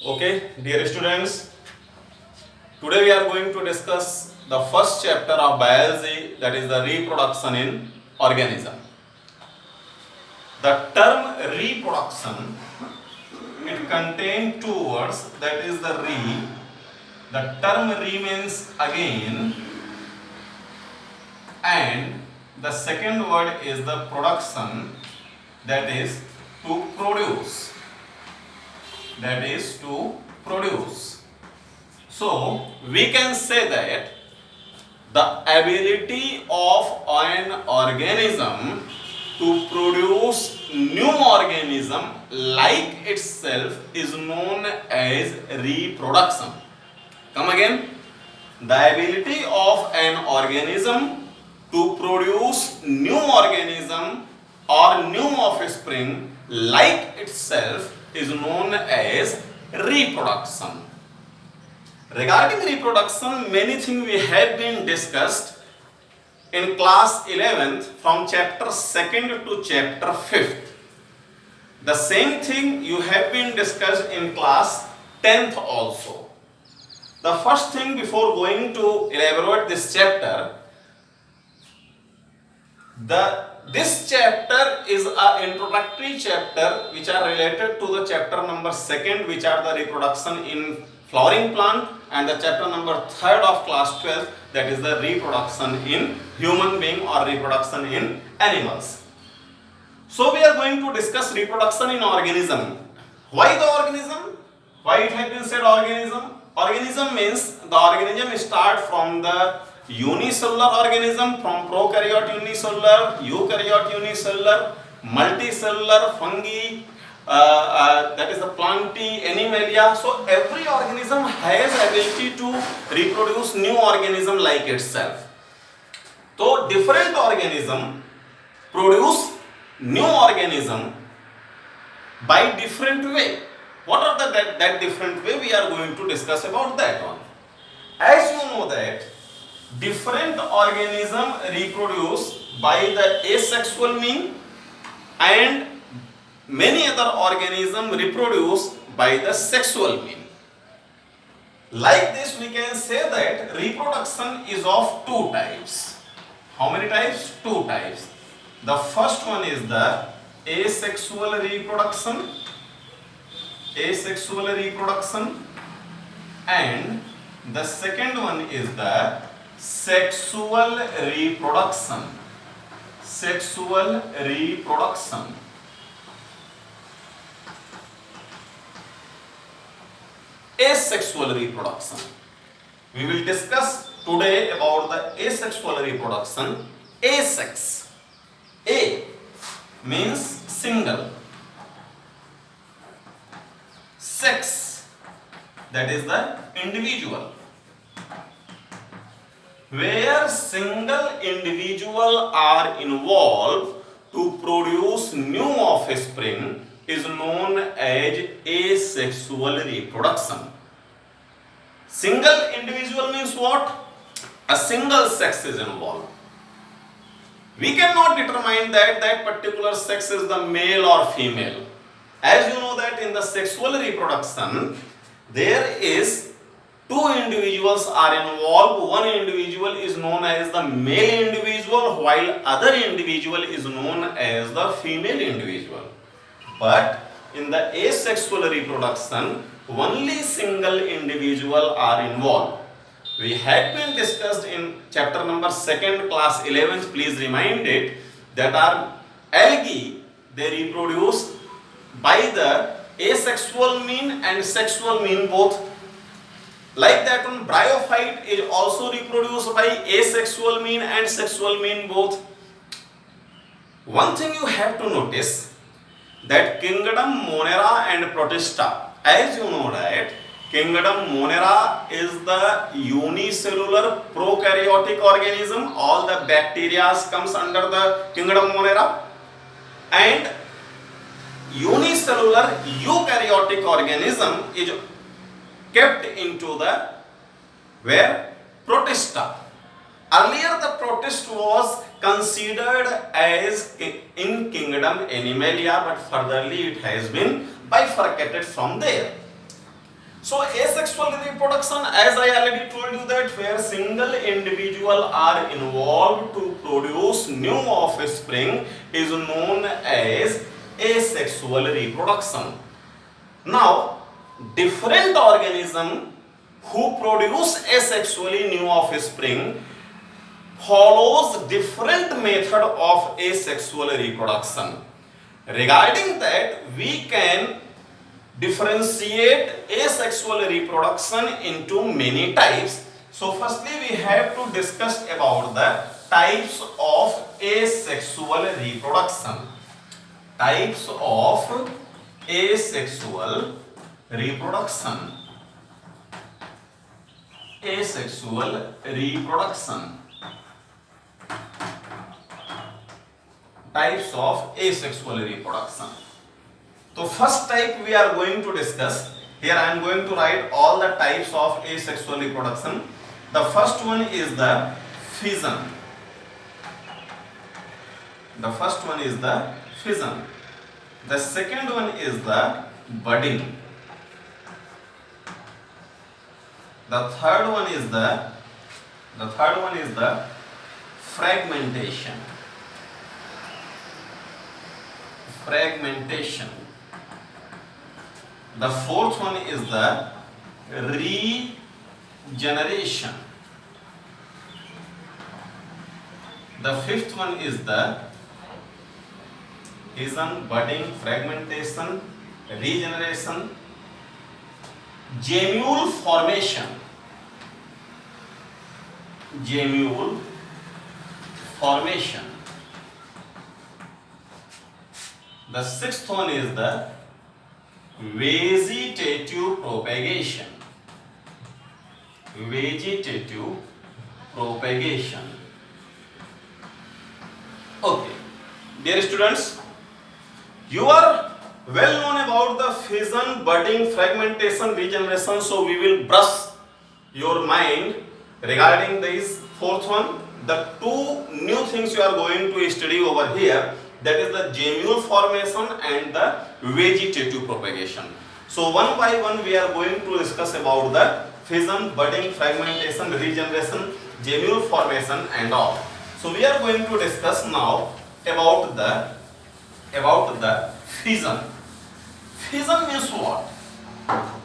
Okay, dear students, today we are going to discuss the first chapter of biology, that is the reproduction in organism. The term reproduction, it contains two words, that is the re. The term re means again, and the second word is the production, that is to produce. That is to produce. So we can say that the ability of an organism to produce new organism like itself is known as reproduction. Come again. The ability of an organism to produce new organism or new offspring like itself is known as reproduction. Regarding reproduction, many things we have been discussed in class 11th from chapter 2nd to chapter 5th. The same thing you have been discussed in class 10th also. The first thing before going to elaborate this chapter, this chapter is an introductory chapter which are related to the chapter number 2nd, which are the reproduction in flowering plant, and the chapter number 3rd of class 12, that is the reproduction in human being or reproduction in animals. So we are going to discuss reproduction in organism. Why the organism? Why it has been said organism? Organism means the organism start from the unicellular organism, from prokaryote unicellular, eukaryote unicellular, multicellular, fungi, that is the plantae, animalia. So every organism has ability to reproduce new organism like itself. So different organism produce new organism by different way. What are that different way? We are going to discuss about that one. As you know that different organism reproduce by the asexual mean, and many other organism reproduce by the sexual mean. Like this, we can say that reproduction is of two types. How many types? Two types. The first one is the asexual reproduction, and the second one is the sexual reproduction. Asexual reproduction. We will discuss today about the asexual reproduction. Asex. A means single. Sex, that is the individual. Where single individual are involved to produce new offspring is known as asexual reproduction. Single individual means what? A single sex is involved. We cannot determine that particular sex is the male or female. As you know that in the sexual reproduction, there is two individuals are involved. One individual is known as the male individual, while other individual is known as the female individual. But in the asexual reproduction, only single individual are involved. We had been discussed in chapter number 2nd, class 11th, please remind it, that are algae, they reproduce by the asexual mean and sexual mean both. Like that one, bryophyte is also reproduced by asexual mean and sexual mean both. One thing you have to notice, that kingdom Monera and Protista, as you know that kingdom Monera is the unicellular prokaryotic organism. All the bacteria comes under the kingdom Monera, and unicellular eukaryotic organism is kept into the where? Protista. Earlier the protist was considered as in kingdom Animalia, but furtherly it has been bifurcated from there. So asexual reproduction, as I already told you, that where single individual are involved to produce new offspring is known as asexual reproduction. Now, different organism who produce asexually new offspring follows different method of asexual reproduction. Regarding that, we can differentiate asexual reproduction into many types. So firstly we have to discuss about the types of asexual reproduction. Types of asexual reproduction. Asexual reproduction. Types of asexual reproduction. So first type we are going to discuss. Here I am going to write all the types of asexual reproduction. The first one is the fission. The first one is the fission. The second one is the budding. The third one is the fragmentation. Fragmentation. The fourth one is the regeneration. The fifth one is the fission, budding, fragmentation, regeneration, gemule formation. Gemule formation. The sixth one is the vegetative propagation. Vegetative propagation. Okay, dear students, you are well known about the fission, budding, fragmentation, regeneration, so we will brush your mind regarding this fourth one. The two new things you are going to study over here, that is the gemule formation and the vegetative propagation. So one by one we are going to discuss about the fission, budding, fragmentation, regeneration, gemule formation and all. So we are going to discuss now about the fission. Fission means what?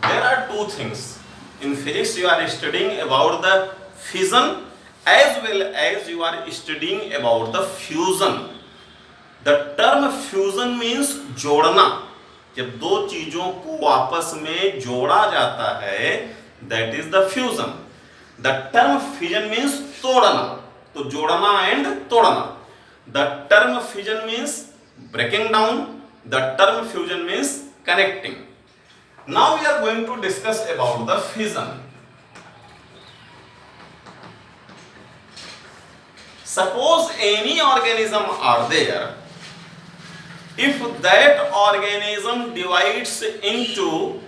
There are two things. In physics you are studying about the fission as well as you are studying about the fusion. The term fusion means जोड़ना. जब दो चीजों को आपस में जोड़ा जाता है, that is the fusion. The term fission means तोड़ना. तो जोड़ना and तोड़ना. The term fission means breaking down. The term fusion means connecting. Now we are going to discuss about the fission. Suppose any organism are there. If that organism divides into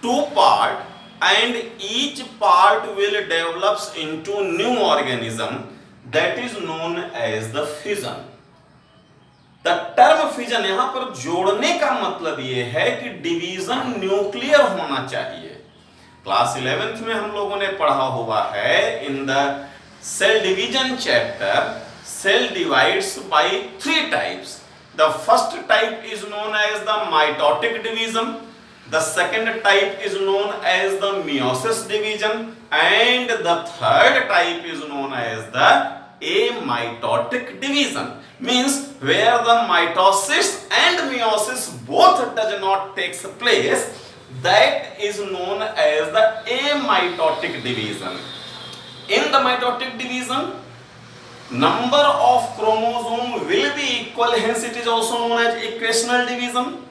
two parts and each part will develops into new organism, that is known as the fission. The term fission यहाँ पर जोड़ने का मतलब ये है कि division nuclear होना चाहिए. क्लास 11th में हम लोगों ने पढ़ा हुआ है in the cell division chapter, cell divides by three types. The first type is known as the mitotic division. The second type is known as the meiosis division, and the third type is known as the amitotic division. Means where the mitosis and meiosis both does not takes place, that is known as the amitotic division. In the mitotic division, number of chromosome will be equal, hence it is also known as equational division.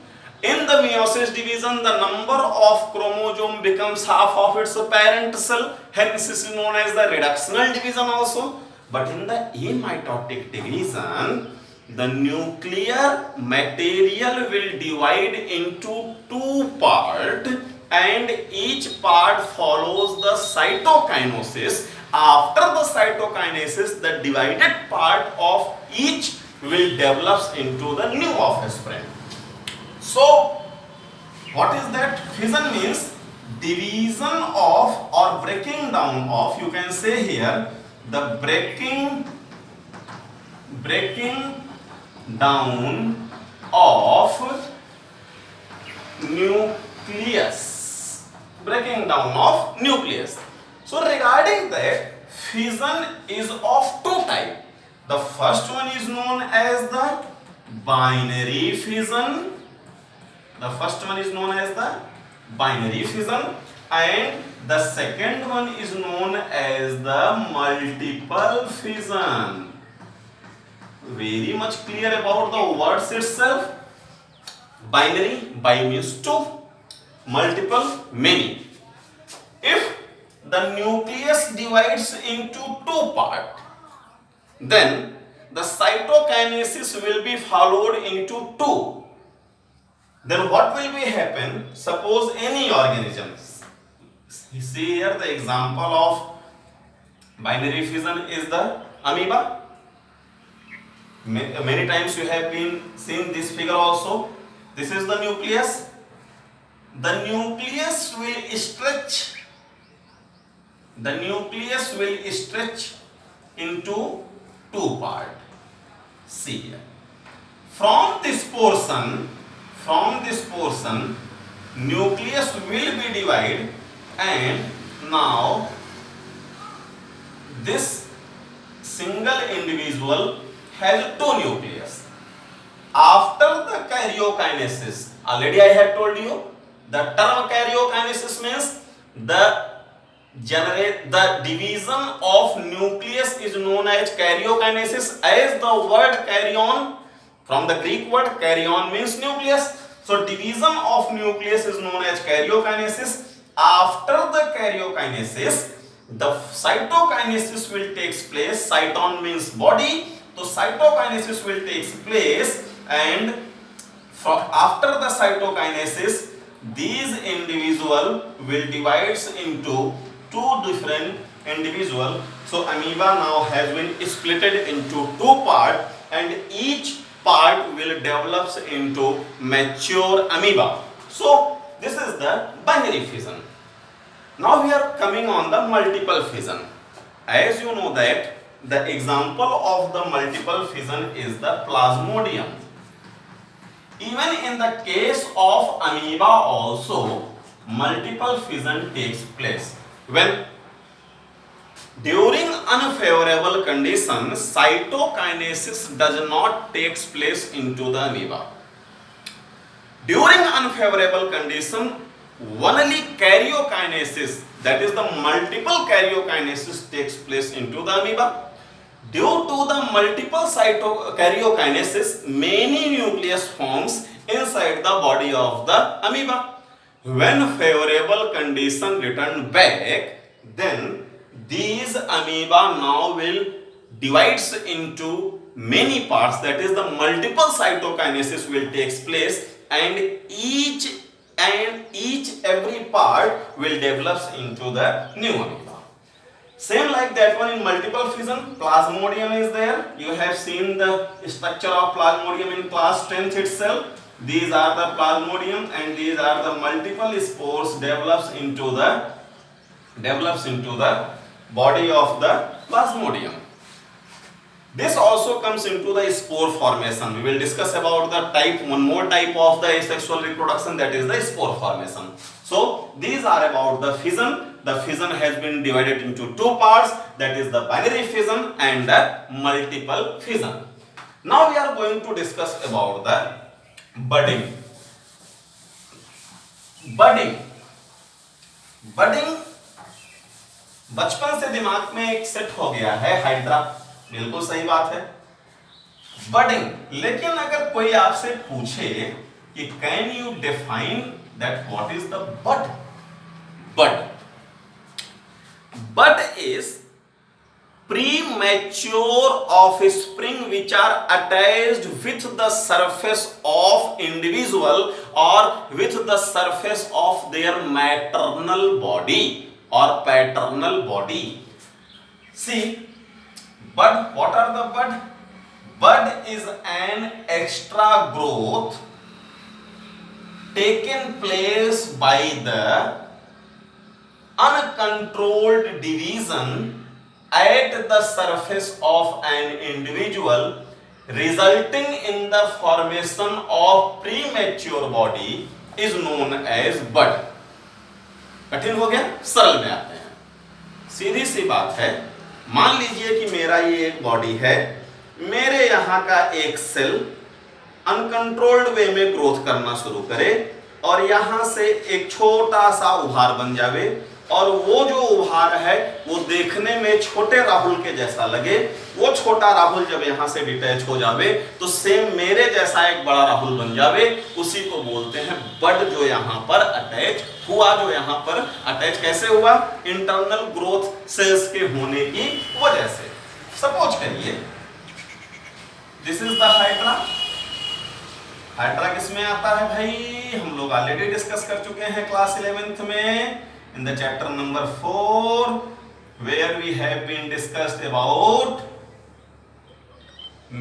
In the meiosis division, the number of chromosome becomes half of its parent cell, hence it is known as the reductional division also. But in the amitotic division, the nuclear material will divide into two parts and each part follows the cytokinesis. After the cytokinesis, the divided part of each will develop into the new offspring. So, what is that? Fission means division of or breaking down of, you can say here, the breaking down of nucleus. Breaking down of nucleus. So regarding that, fission is of two types. The first one is known as the binary fission. The first one is known as the binary fission, and the second one is known as the multiple fission. Very much clear about the words itself. Binary, bi means two, multiple, many. If the nucleus divides into two parts, then the cytokinesis will be followed into two. Then what will be happen? Suppose any organism. See here the example of binary fission is the amoeba. Many times you have been seen this figure also. This is the nucleus. The nucleus will stretch. The nucleus will stretch into two parts. See here. From this portion, nucleus will be divided, and now this single individual has two nucleus. After the karyokinesis, already I have told you, the term karyokinesis means the division of nucleus is known as karyokinesis, as the word karyon, from the Greek word karyon means nucleus. So division of nucleus is known as karyokinesis. After the karyokinesis, the cytokinesis will take place. Cyton means body. So cytokinesis will take place, and after the cytokinesis, these individual will divide into two different individual. So amoeba now has been splitted into two parts, and each part will develop into mature amoeba. So this is the binary fission. Now we are coming on the multiple fission. As you know that the example of the multiple fission is the plasmodium. Even in the case of amoeba also, multiple fission takes place. When during unfavorable conditions, cytokinesis does not take place into the amoeba. During unfavorable condition, only karyokinesis, that is the multiple karyokinesis, takes place into the amoeba. Due to the multiple karyokinesis, many nucleus forms inside the body of the amoeba. When favorable condition return back, then these amoeba now will divides into many parts, that is the multiple cytokinesis will take place, and every part will develop into the new amoeba. Same like that one in multiple fission, plasmodium is there. You have seen the structure of plasmodium in class 10th itself. These are the plasmodium, and these are the multiple spores develops into the body of the plasmodium. This also comes into the spore formation. We will discuss about the one more type of the asexual reproduction, that is the spore formation. So these are about the fission. The fission has been divided into two parts, that is the binary fission and the multiple fission. Now we are going to discuss about the budding. Budding बचपन से दिमाग में एक set हो गया है, hydra, बिल्कुल सही बात है, बडिंग. लेकिन अगर कोई आपसे पूछे कि can you define that what is the bud. Bud is premature offspring which are attached with the surface of individual or with the surface of their maternal body or paternal body. See, bud, what are the bud? Bud is an extra growth taken place by the uncontrolled division at the surface of an individual resulting in the formation of premature body is known as bud. कठिन हो गया, सरल में आते हैं। सीधी सी बात है, मान लीजिए कि मेरा ये एक बॉडी है, मेरे यहां का एक सेल अनकंट्रोल्ड वे में ग्रोथ करना शुरू करे और यहां से एक छोटा सा उभार बन जावे, और वो जो उभार है वो देखने में छोटे राहुल के जैसा लगे। वो छोटा राहुल जब यहां से डिटैच हो जावे तो सेम मेरे जैसा एक बड़ा राहुल बन जावे, उसी को बोलते हैं बड, जो यहां पर अटैच हुआ। जो यहां पर अटैच कैसे हुआ? इंटरनल ग्रोथ सेल्स के होने की वजह से। सपोज करिए this is the hydra. Hydra किसमें आता है भाई? हम लोग ऑलरेडी डिस्कस कर चुके हैं क्लास 11th में, in the chapter number 4, where we have been discussed about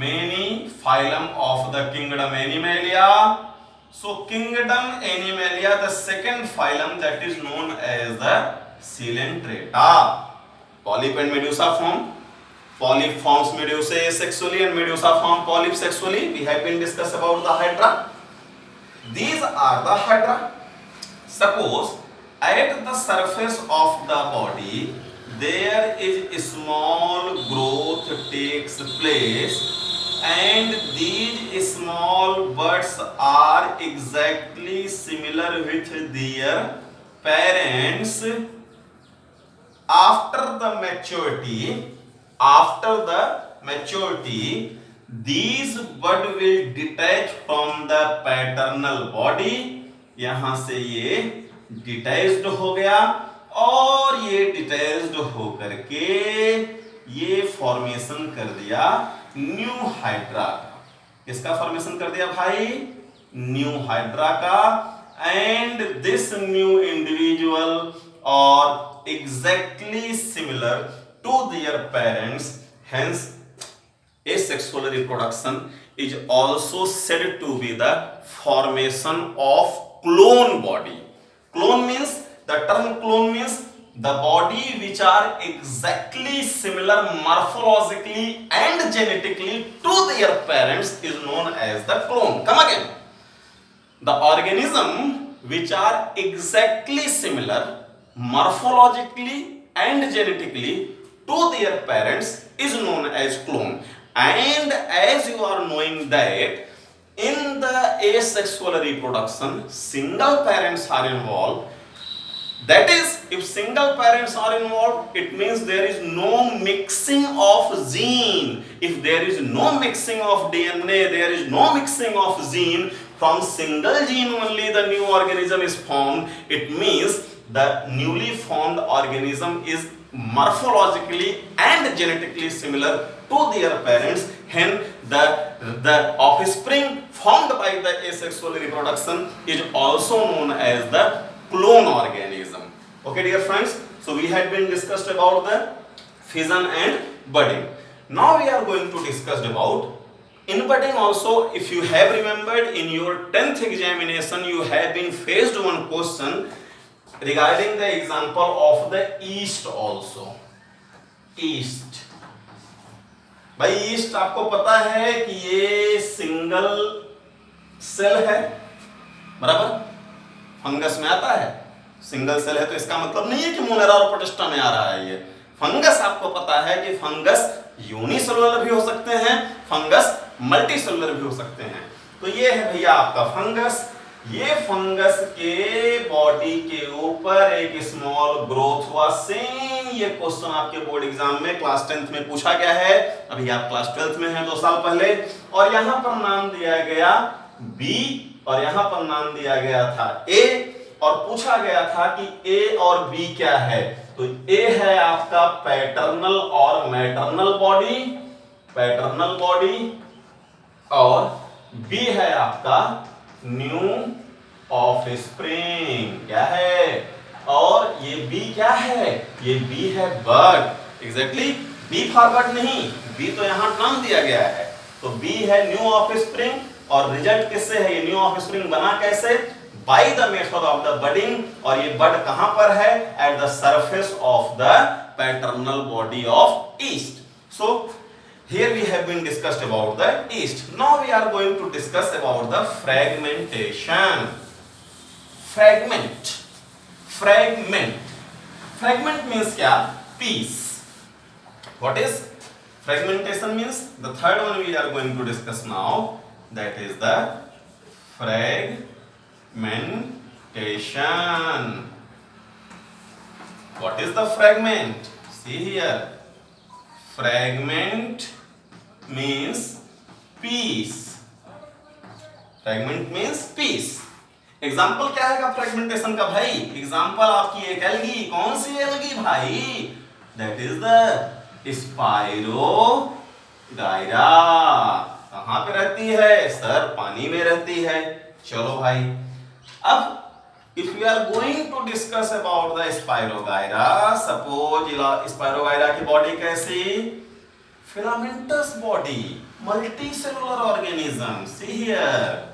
many phylum of the kingdom Animalia. So kingdom Animalia, the second phylum that is known as the Coelenterata. Polyp and medusa form. Polyp forms medusae asexually and medusa form polyp sexually. We have been discussed about the hydra. These are the hydra. Suppose at the surface of the body there is a small growth takes place, and these small buds are exactly similar with their parents. After the maturity these bud will detach from the paternal body. यहां से ये detached हो गया और ये detached होकर के ये फॉर्मेशन कर दिया न्यू हाइड्रा का। किसका फॉर्मेशन कर दिया भाई? न्यू हाइड्रा का। एंड दिस न्यू इंडिविजुअल और exactly similar to their parents, hence asexual reproduction is also said to be the formation of clone body. Clone means, the term clone means the body which are exactly similar morphologically and genetically to their parents is known as the clone. Come again. The organism which are exactly similar morphologically and genetically to their parents is known as clone. And as you are knowing that in the asexual reproduction single parents are involved. That is, if single parents are involved, it means there is no mixing of gene. If there is no mixing of DNA, there is no mixing of gene. From single gene only the new organism is formed. It means the newly formed organism is morphologically and genetically similar to their parents. Hence the offspring formed by the asexual reproduction is also known as the clone organism. Okay dear friends, so we had been discussed about the fission and budding. Now we are going to discuss about inbudding also. If you have remembered in your 10th examination you have been faced one question regarding the example of the yeast also. yeast, भाई yeast आपको पता है कि ये single cell है, बराबर? Fungus में आता है, सिंगल सेल है, तो इसका मतलब नहीं है कि मोनेरा और प्रोटिस्टा में आ रहा है। ये फंगस आपको पता है कि फंगस यूनिसेलुलर भी हो सकते हैं, फंगस मल्टीसेलुलर भी हो सकते हैं। तो ये है भैया आपका फंगस। ये फंगस के बॉडी के ऊपर एक स्मॉल ग्रोथ हुआ। सेम ये क्वेश्चन आपके बोर्ड एग्जाम में क्लास 10th में पूछा गया है। अभी आप क्लास 12th में हैं 2 साल पहले, और यहां पर नाम दिया गया बी और यहां पर नाम दिया गया था ए, और पूछा गया था कि ए और बी क्या है। तो ए है आपका पैटर्नल और मैटरनल बॉडी, पैटर्नल बॉडी, और बी है आपका न्यू ऑफस्प्रिंग। क्या है? और ये बी क्या है? ये बी है bird. Exactly, B for bird नहीं, बी तो यहां नाम दिया गया है। तो बी है न्यू ऑफस्प्रिंग, और रिजल्ट किससे है? ये न्यू ऑफस्प्रिंग बना कैसे? by the method of the budding, और ये bud कहां पर है? At the surface of the paternal body of yeast. So here we have been discussed about the yeast. Now we are going to discuss about the fragmentation. Fragment. Fragment means क्या? Piece. What is fragmentation means? The third one we are going to discuss now. That is the fragmentation. What is the fragment? See here. Fragment means piece. Fragment means piece. Example क्या है fragmentation का भाई? Example आपकी एक algae. कौन सी algae भाई? That is the spirogyra. कहां पे रहती है सर? पानी में रहती है. चलो भाई, अब if we are going to discuss about the Spirogyra, suppose Spirogyra की बॉडी कैसी? filamentous body, multicellular organism. See here,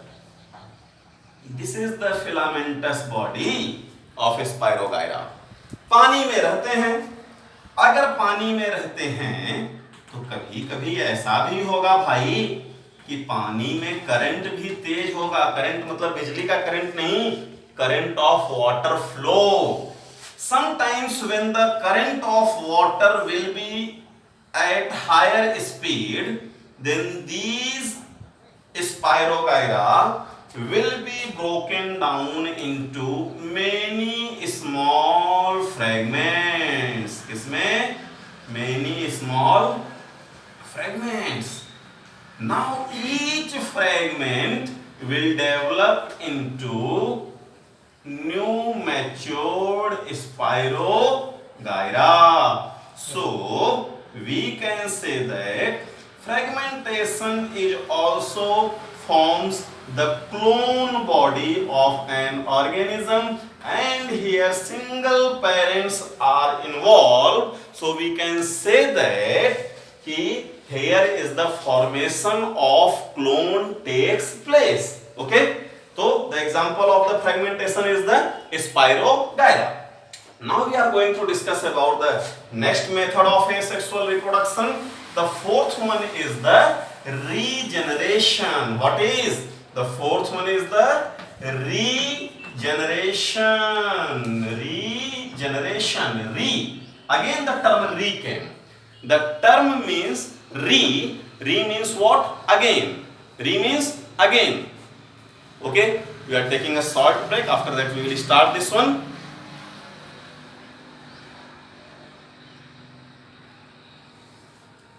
this is the filamentous body of Spirogyra. पानी में रहते हैं. अगर पानी में रहते हैं तो कभी कभी ऐसा भी होगा भाई कि पानी में करंट भी तेज होगा. करंट मतलब बिजली का करंट नहीं, current of water flow. Sometimes when the current of water will be at higher speed, then these Spirogyra will be broken down into many small fragments. इसमें many small fragments. Now each fragment will develop into new matured Spirogyra. So we can say that fragmentation is also forms the clone body of an organism, and here single parents are involved. So we can say that here is the formation of clone takes place. Okay. So the example of the fragmentation is the Spirogyra. Now we are going to discuss about the next method of asexual reproduction. The fourth one is the regeneration. What is? The fourth one is the regeneration. Regeneration. Again the term re came. The term means re. Re means what? Again. Re means again. Okay, we are taking a short break. After that we will start this one.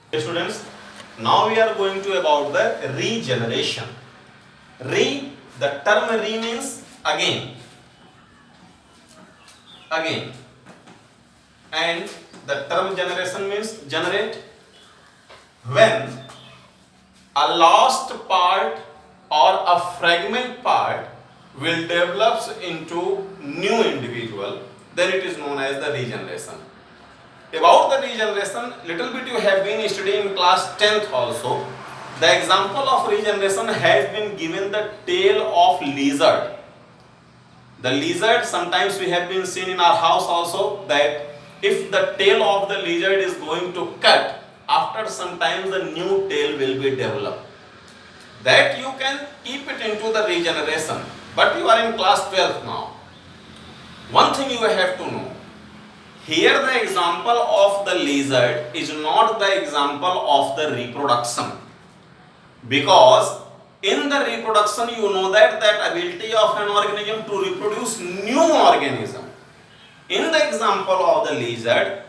Okay, students, now we are going to about the regeneration. The term re means again, and the term generation means generate. When a lost part or a fragment part will develop into new individual, then it is known as the regeneration. About the regeneration, little bit you have been studying in class 10th also. The example of regeneration has been given the tail of lizard. The lizard, sometimes we have been seen in our house also, that if the tail of the lizard is going to cut, after some time the new tail will be developed. That you can keep it into the regeneration. But you are in class 12th now. One thing you have to know. Here the example of the lizard is not the example of the reproduction. Because in the reproduction you know that ability of an organism to reproduce new organism. In the example of the lizard,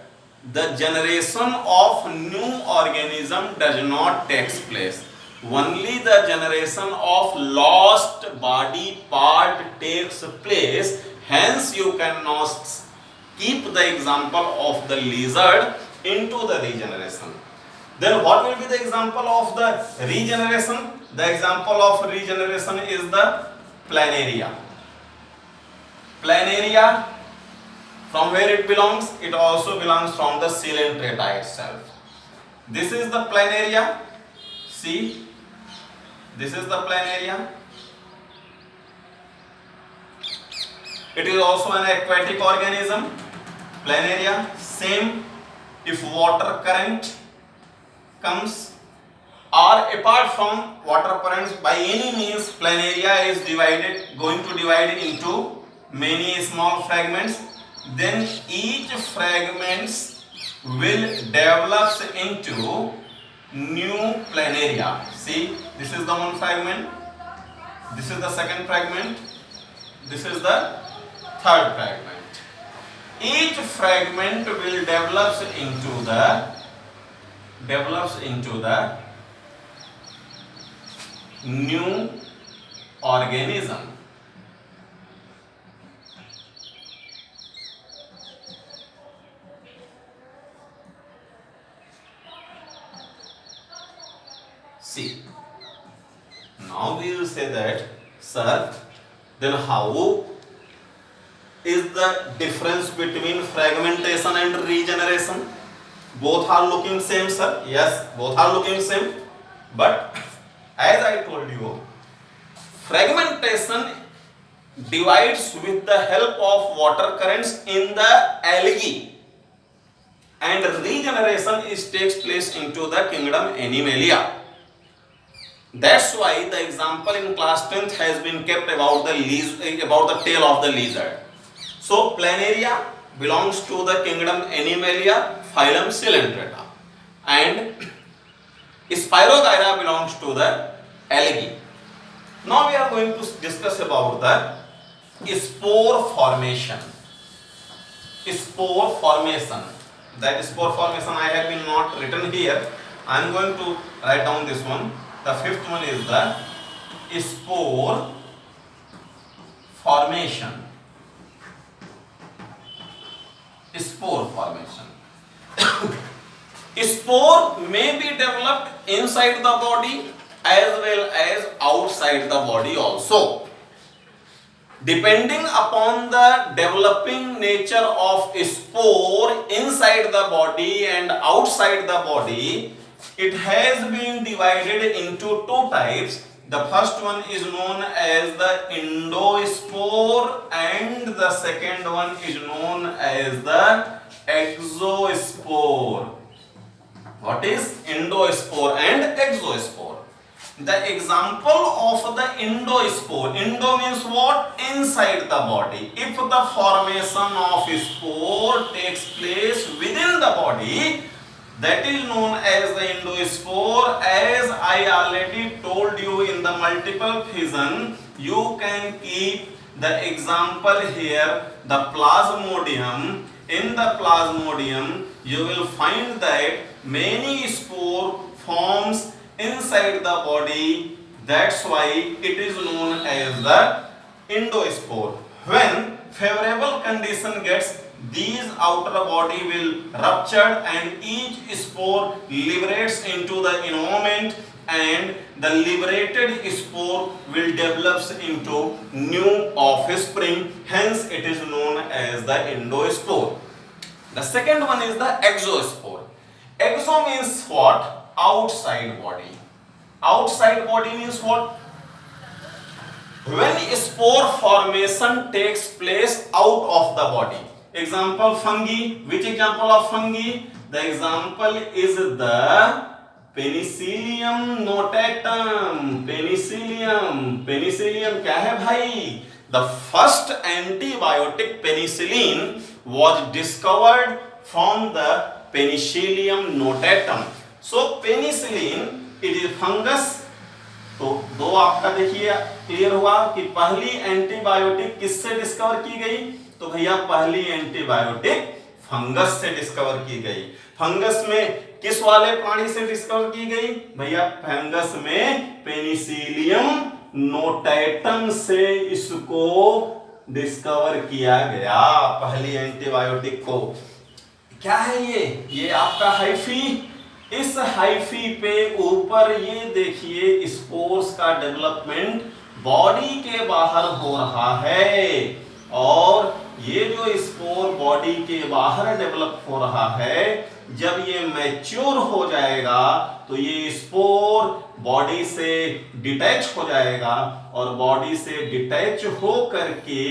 the generation of new organism does not take place. Only the generation of lost body part takes place. Hence you cannot keep the example of the lizard into the regeneration. Then what will be the example of the regeneration? The example of regeneration is the planaria. Planaria, from where it belongs? It also belongs from the Coelenterata itself. This is the planaria. See, this is the planaria. It is also an aquatic organism. Planaria, same. If water current comes, or apart from water currents, by any means planaria is going to divide into many small fragments. Then each fragments will develop into new planaria. See, this is the one fragment, this is the second fragment, this is the third fragment. Each fragment will develops into the new organism. See, now we will say that, sir, then how is the difference between fragmentation and regeneration? Both are looking same, sir. Yes, both are looking same. But as I told you, fragmentation divides with the help of water currents in the algae, and regeneration takes place into the kingdom Animalia. That's why the example in class 10th has been kept about the tail of the lizard. So planaria belongs to the kingdom Animalia, phylum Coelenterata, and Spirogyra belongs to the algae. Now we are going to discuss about the spore formation. Spore formation. That spore formation I have been not written here. I am going to write down this one. The fifth one is the spore formation. Spore formation. Spore may be developed inside the body as well as outside the body also. Depending upon the developing nature of spore inside the body and outside the body, it has been divided into two types. The first one is known as the endospore and the second one is known as the exospore. What is endospore and exospore? The example of the endospore, endo means what? Inside the body. If the formation of spore takes place within the body, that is known as the endospore. As I already told you in the multiple fission, you can keep the example here, the plasmodium. In the plasmodium, you will find that many spore forms inside the body. That's why it is known as the endospore. When favorable condition gets, these outer body will rupture and each spore liberates into the environment, and the liberated spore will develop into new offspring. Hence it is known as the endospore. The second one is the exospore. Exo means what? Outside body. Outside body means what? When spore formation takes place out of the body. Example, fungi. Which example of fungi? The example is the Penicillium notatum. Penicillium क्या है भाई? The first antibiotic penicillin was discovered from the Penicillium notatum. So penicillin, it is fungus. तो दो आपका देखिए clear हुआ कि पहली एंटीबायोटिक किससे डिस्कवर की गई? तो भैया पहली एंटीबायोटिक फंगस से डिस्कवर की गई. फंगस में किस वाले प्राणी से डिस्कवर की गई? भैया फंगस में पेनिसिलियम नोटैटम से इसको डिस्कवर किया गया, पहली एंटीबायोटिक को. क्या है ये आपका हाइफी. इस हाइफी पे ऊपर ये देखिए स्पोर्स का डेवलपमेंट बॉडी के बाहर हो रहा है, और ये जो स्पोर बॉडी के बाहर डेवलप हो रहा है, जब ये मैच्योर हो जाएगा तो ये स्पोर बॉडी से डिटैच हो जाएगा, और बॉडी से डिटैच हो करके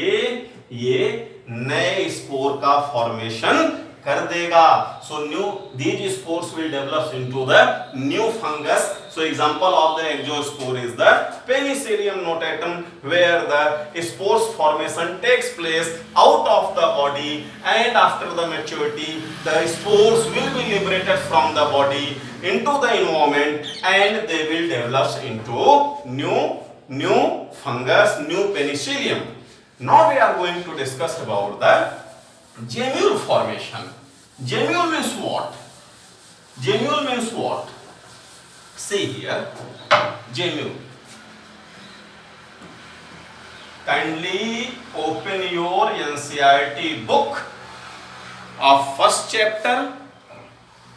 ये नए स्पोर का फॉर्मेशन कर देगा. So these spores will develop into the new fungus. So example of the exospore is the Penicillium notatum, where the spores formation takes place out of the body, and after the maturity the spores will be liberated from the body into the environment, and they will develop into new fungus, new Penicillium. Now we are going to discuss about the gemule formation. Gemule means what? Gemule means what? See here, gemule. Kindly open your NCERT book of first chapter.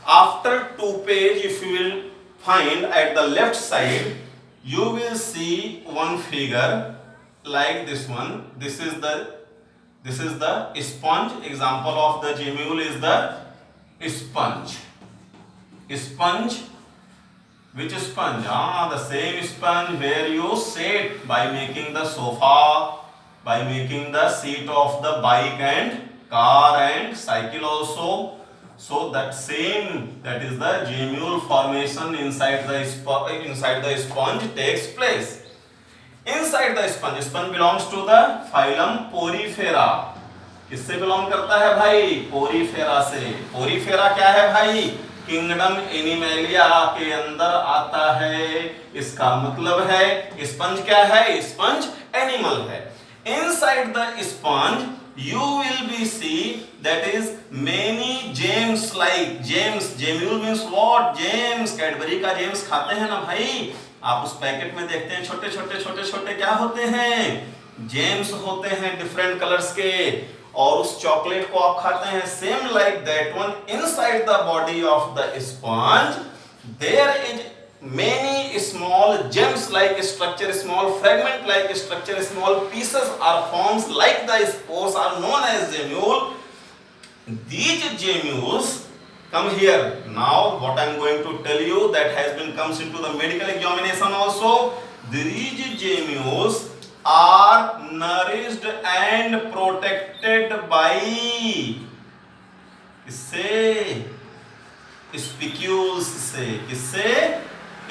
After 2 pages, if you will find at the left side, you will see one figure like this one. This is the sponge. Example of the gemule is the sponge. Sponge. Which sponge? The same sponge where you sit by making the sofa, by making the seat of the bike and car and cycle also. So that same, that is the gemule formation inside the sponge takes place. Inside the sponge belongs to the phylum Porifera. किससे belong करता है भाई? Porifera से. Porifera क्या है भाई? Kingdom animalia के अंदर आता है. इसका मतलब है स्पंज क्या है? स्पंज एनिमल है. Inside the sponge you will be see that is many gems like gems. Gemule means what? Gems. Cadbury का जेम्स खाते हैं ना भाई. आप उस पैकेट में देखते हैं छोटे छोटे क्या होते हैं? जेम्स होते हैं डिफरेंट कलर्स के, और उस चॉकलेट को आप खाते हैं. Same like that one inside the body of the sponge there is many small gems like structure, small fragment like structure, small pieces or forms like the spores are known as gemule. These gemules come here. Now what I am going to tell you that has been comes into the medical examination also. These gemules are nourished and protected by किससे? Spicules से. किससे?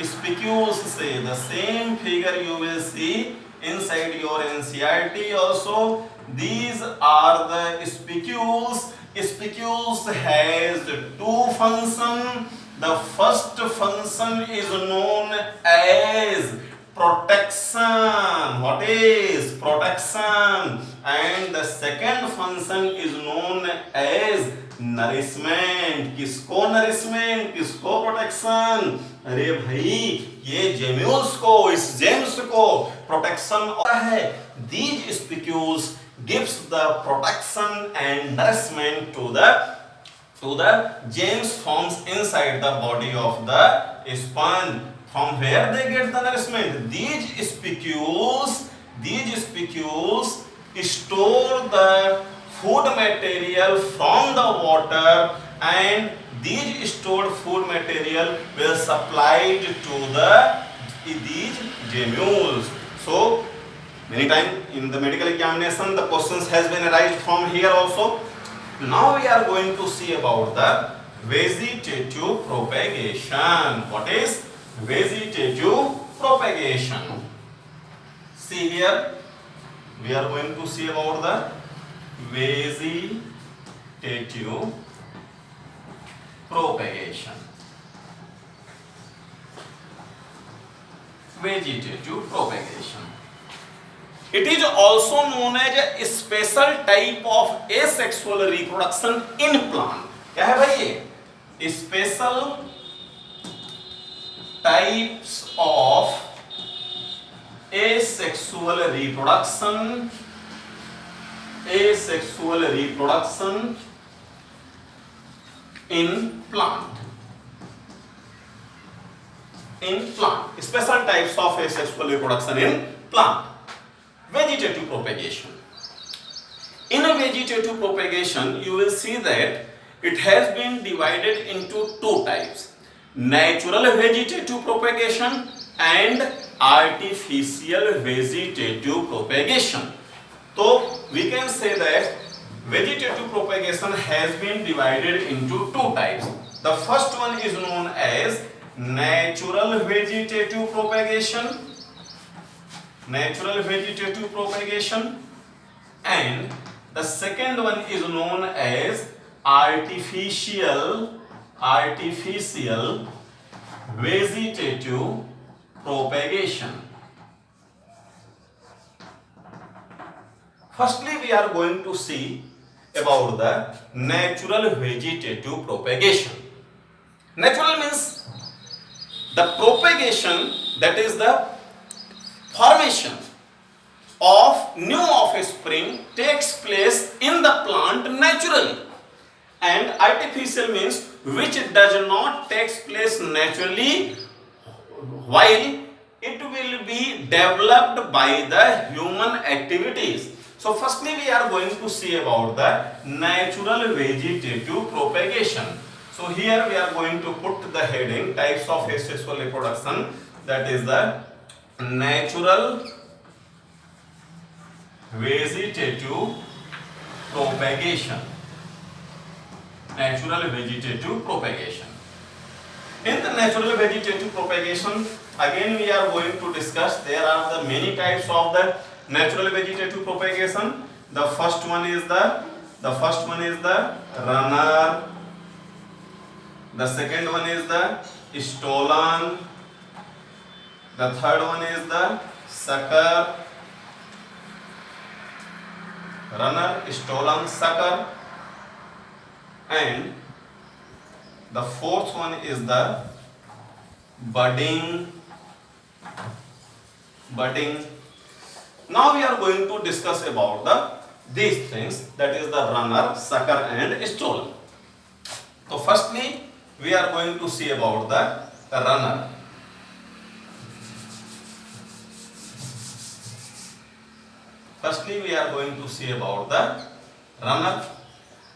Spicules से. The same figure you will see inside your NCERT also. These are the spicules. Spicules has 2 functions. The first function is known as protection. What is protection? And the second function is known as nourishment. किसको nourishment? किसको protection? अरे भाई ये gemmules को, इस James को protection होता है. These spicules gives the protection and nourishment to the gems forms inside the body of the sponge. From where they get the nourishment? These spicules store the food material from the water, and these stored food material will supplied to these gemmules. So many times in the medical examination the questions has been arised from here also. Now we are going to see about the vegetative propagation. What is vegetative propagation? See here, we are going to see about the vegetative propagation. Vegetative propagation. It is also known as a special type of asexual reproduction in plant. क्या है भाई ये? Special types of asexual reproduction in plant. Special types of asexual reproduction in plant. Vegetative propagation. In a vegetative propagation, you will see that it has been divided into 2 types: natural vegetative propagation and artificial vegetative propagation. तो we can say that vegetative propagation has been divided into two types. The first one is known as natural vegetative propagation, natural vegetative propagation, and the second one is known as artificial vegetative propagation. Firstly, we are going to see about the natural vegetative propagation. Natural means the propagation, that is the formation of new offspring takes place in the plant naturally, and artificial means which does not takes place naturally, while it will be developed by the human activities. So firstly we are going to see about the natural vegetative propagation. So here we are going to put the heading types of asexual reproduction, that is the natural vegetative propagation. Natural vegetative propagation. In the natural vegetative propagation, again we are going to discuss, there are the many types of the natural vegetative propagation. The first one is the runner. The second one is the stolon. The third one is the sucker. Runner, stolon, sucker, and the fourth one is the budding. Now we are going to discuss about these things, that is the runner, sucker and stolon. So firstly we are going to see about the runner. Firstly we are going to see about the runner,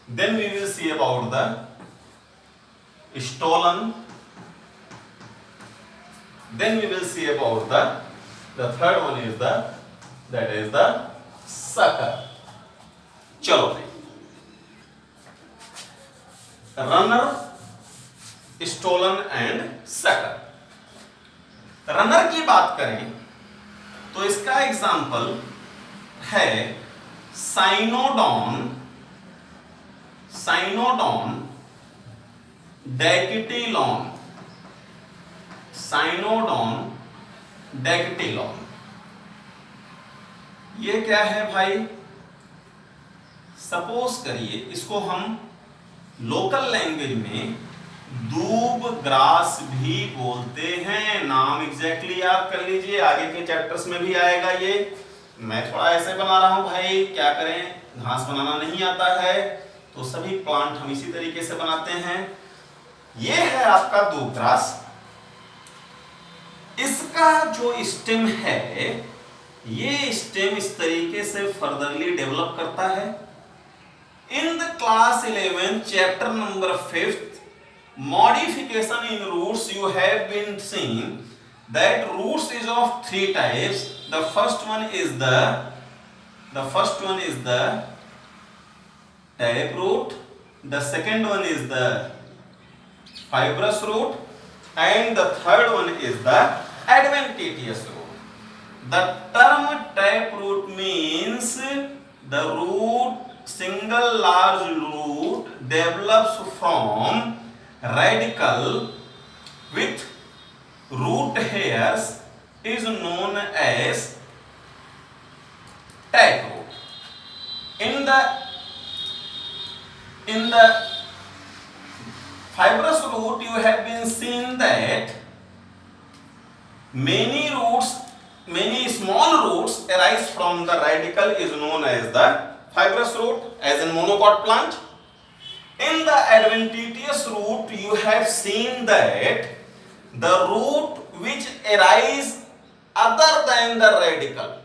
then we will see about the stolon, then we will see about the third one is that is the sucker. चलो भाई, runner, stolon and sucker. Runner की बात करें तो इसका example है Cynodon, डैकेटिलॉन, डैकेटिलॉन। ये क्या है भाई? सपोज करिए इसको हम लोकल लैंग्वेज में दूब ग्रास भी बोलते हैं। नाम एग्जैक्टली याद कर लीजिए, आगे के चैप्टर्स में भी आएगा ये। मैं थोड़ा ऐसे बना रहा हूं भाई, क्या करें, घास बनाना नहीं आता है तो सभी प्लांट हम इसी तरीके से बनाते हैं। ये है आपका दूब ग्रास। इसका जो स्टेम है, ये स्टेम इस तरीके से फर्दरली डेवलप करता है। In the class 11 chapter number 5 modification in roots, you have been seeing that roots is of 3 types. The first one is the taproot, the second one is the fibrous root, and the third one is the adventitious root. The term taproot means the root, single large root develops from radical with root hairs is known as taproot. In the fibrous root you have been seen that many small roots arise from the radical is known as the fibrous root, as in monocot plant. In the adventitious root you have seen that the root which arise other than the radical,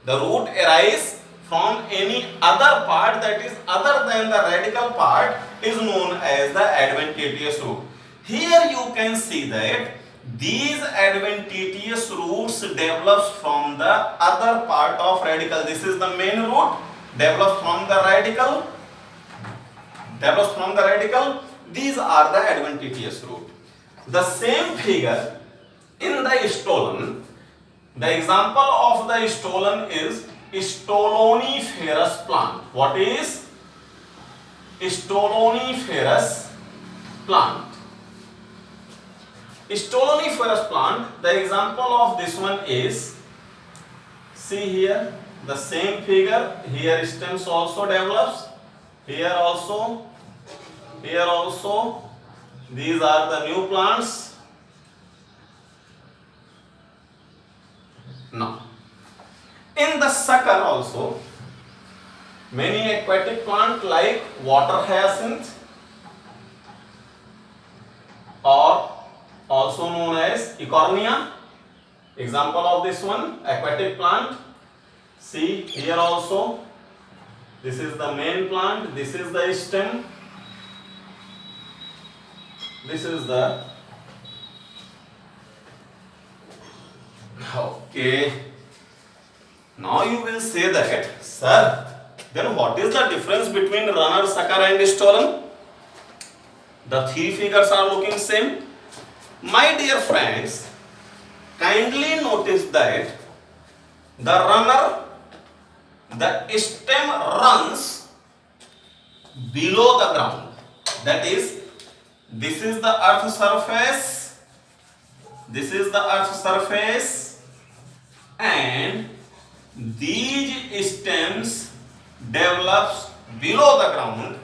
the root arise from any other part that is other than the radical part is known as the adventitious root. Here you can see that these adventitious roots develops from the other part of radical. This is the main root, develops from the radical, these are the adventitious root. The same figure in the stolon, the example of the stolon is stoloniferous plant. What is stoloniferous plant? Stoloniferous plant, the example of this one is, see here, the same figure, here stems also develops, here also, these are the new plants. Now, in the sucker also, many aquatic plants like water hyacinth or also known as Eichhornia, example of this one, aquatic plant. See here also, this is the main plant, this is the stem, this is the, okay. Now you will say that, sir, then what is the difference between runner, sucker and stolon? The three figures are looking same. My dear friends, kindly notice that the runner, the stem runs below the ground. That is, this is the earth surface, this is the earth surface, and these stems develops below the ground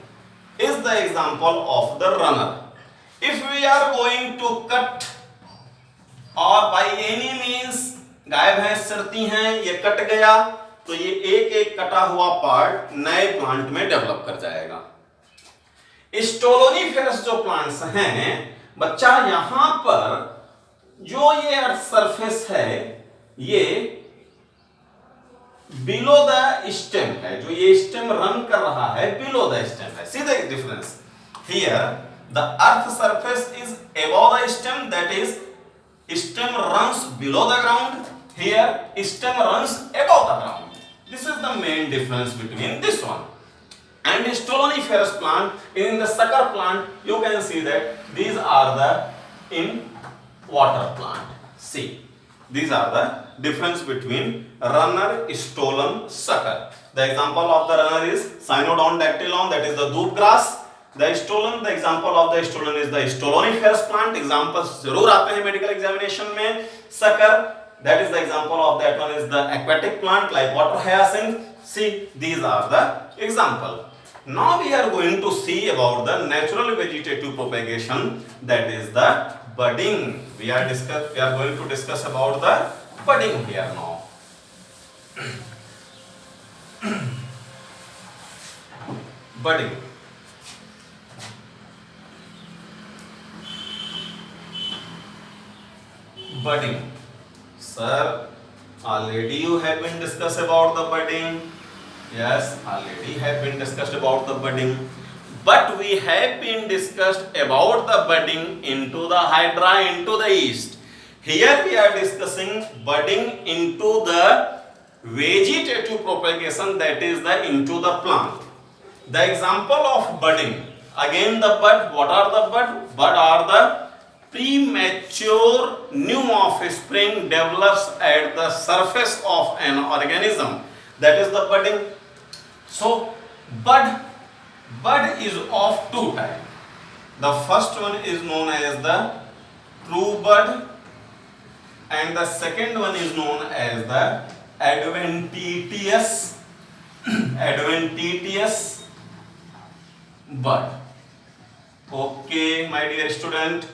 is the example of the runner. If we are going to cut और by any means गाय भैंस चरती हैं, ये cut गया तो ये एक एक कटा हुआ पार्ट नए प्लांट में डेवलप कर जाएगा। स्टोलोनिफेरस जो प्लांट्स हैं बच्चा, यहां पर जो ये अर्थ सरफेस है ये बिलो द स्टेम है, जो ये स्टेम रन कर रहा है बिलो द स्टेम है। See the difference here, the earth surface is above the stem, that is stem runs below the ground, here stem runs above the ground. This is the main difference between this one and stoloniferous plant. In the sucker plant you can see that these are the in water plant. See, these are the difference between runner, stolon, sucker. The example of the runner is Cynodon dactylon, that is the धूप grass. The stolon, the example of the stolon is the stoloniferous plant. Examples जरूर आते हैं medical examination में. Sucker, that is the example of that one is the aquatic plant like water hyacinth. See, these are the example. Now we are going to see about the natural vegetative propagation, that is the budding. We are going to discuss about the budding here now. Budding. Budding, sir, already you have been discussed about the budding. Yes, already have been discussed about the budding, but we have been discussed about the budding into the hydra, into the yeast. Here we are discussing budding into the vegetative propagation, that is the into the plant. The example of budding, again the bud, what are the bud? Bud are the premature new offspring develops at the surface of an organism, that is the budding. So bud is of two types. The first one is known as the true bud and the second one is known as the adventitious bud. Okay, my dear student,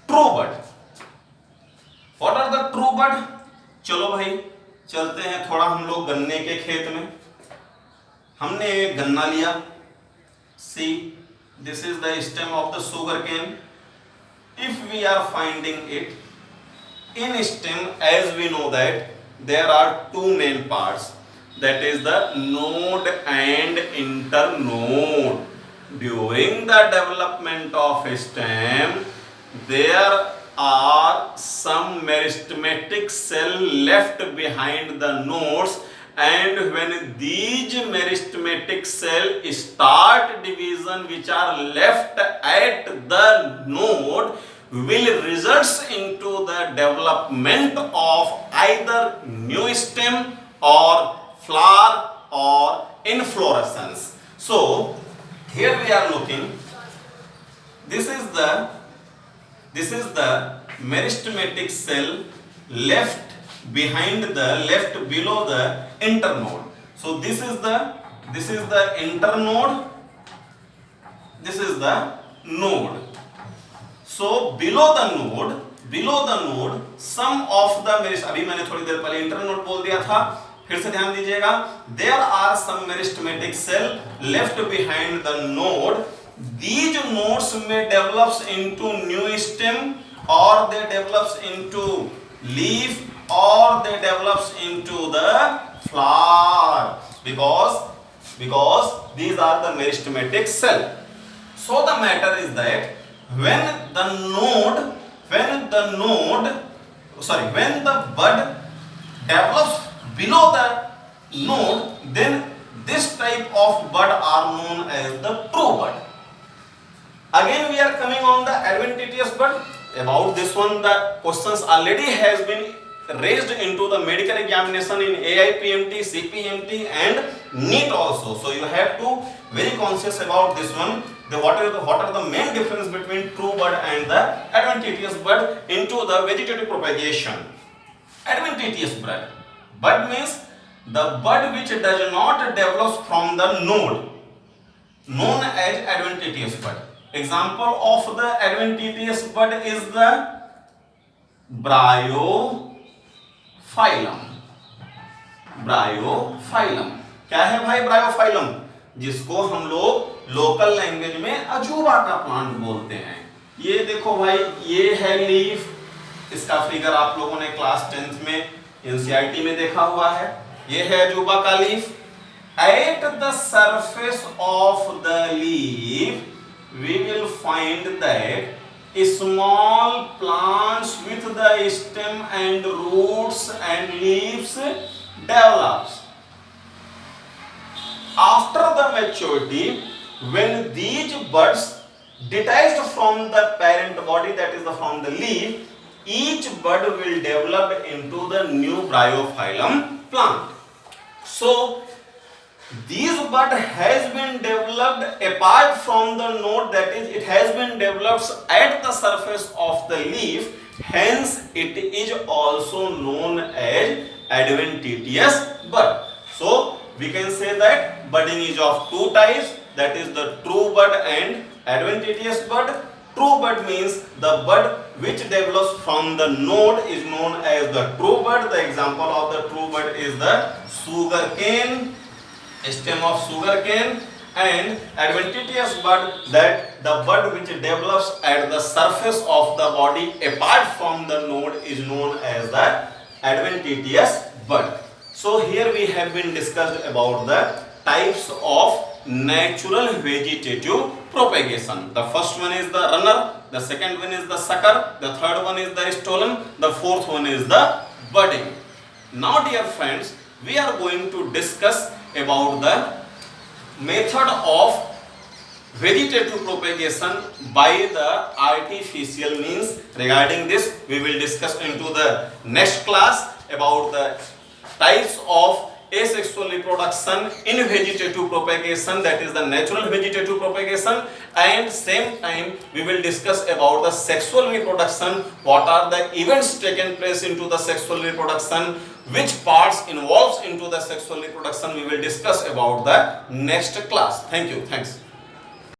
true bud, what are the true bud? चलो भाई चलते हैं थोड़ा हम लोग गन्ने के खेत में। हमने गन्ना लिया, see this is the stem of the sugar cane. If we are finding it in stem, as we know that there are two main parts, that is the node and internode. During the development of a stem, there are some meristematic cell left behind the nodes, and when these meristematic cell start division which are left at the node will results into the development of either new stem or flower or inflorescence. So here we are looking, this is the meristematic cell left below the internode. So this is the internode, this is the node. So below the node some of the अभी मैंने थोड़ी देर पहले internode बोल दिया था, फिर से ध्यान दीजिएगा, there are some meristematic cell left behind the node. These nodes may develops into new stem, or they develops into leaf, or they develops into the flower, because these are the meristematic cell. So the matter is that when the bud develops below the node, then this type of bud are known as the true bud. Again we are coming on the adventitious bud. About this one the questions already has been raised into the medical examination in AIPMT, CPMT and NEET also. So you have to very conscious about this one. What are the main difference between true bud and the adventitious bud into the vegetative propagation. Adventitious bud means the bud which does not develop from the node, known as adventitious bud. Example of the adventitious bud is the bryophyllum. क्या है भाई Bryophyllum? जिसको हम लोग local language में अजूबा का plant बोलते हैं. ये देखो भाई, ये है लीफ. इसका फिगर आप लोगों ने क्लास 10th में एनसीईआरटी में देखा हुआ है. ये है अजूबा का leaf. At the surface of the leaf we will find that small plants with the stem and roots and leaves develops. After the maturity, when these buds detached from the parent body, that is from the leaf, each bud will develop into the new bryophyllum plant. So this bud has been developed apart from the node, that is it has been developed at the surface of the leaf, hence it is also known as adventitious bud. So we can say that budding is of two types, that is the true bud and adventitious bud. True bud means the bud which develops from the node is known as the true bud. The example of the true bud is the sugar cane, stem of sugar cane, and adventitious bud, that the bud which develops at the surface of the body apart from the node is known as the adventitious bud. So here we have been discussed about the types of natural vegetative propagation. The first one is the runner, the second one is the sucker, the third one is the stolon, the fourth one is the budding. Now dear friends, we are going to discuss about the method of vegetative propagation by the artificial means. Regarding this we will discuss into the next class about the types of asexual reproduction in vegetative propagation, that is the natural vegetative propagation, and same time we will discuss about the sexual reproduction, what are the events taken place into the sexual reproduction, which parts involves into the sexual reproduction, we will discuss about the next class. Thank you. Thanks.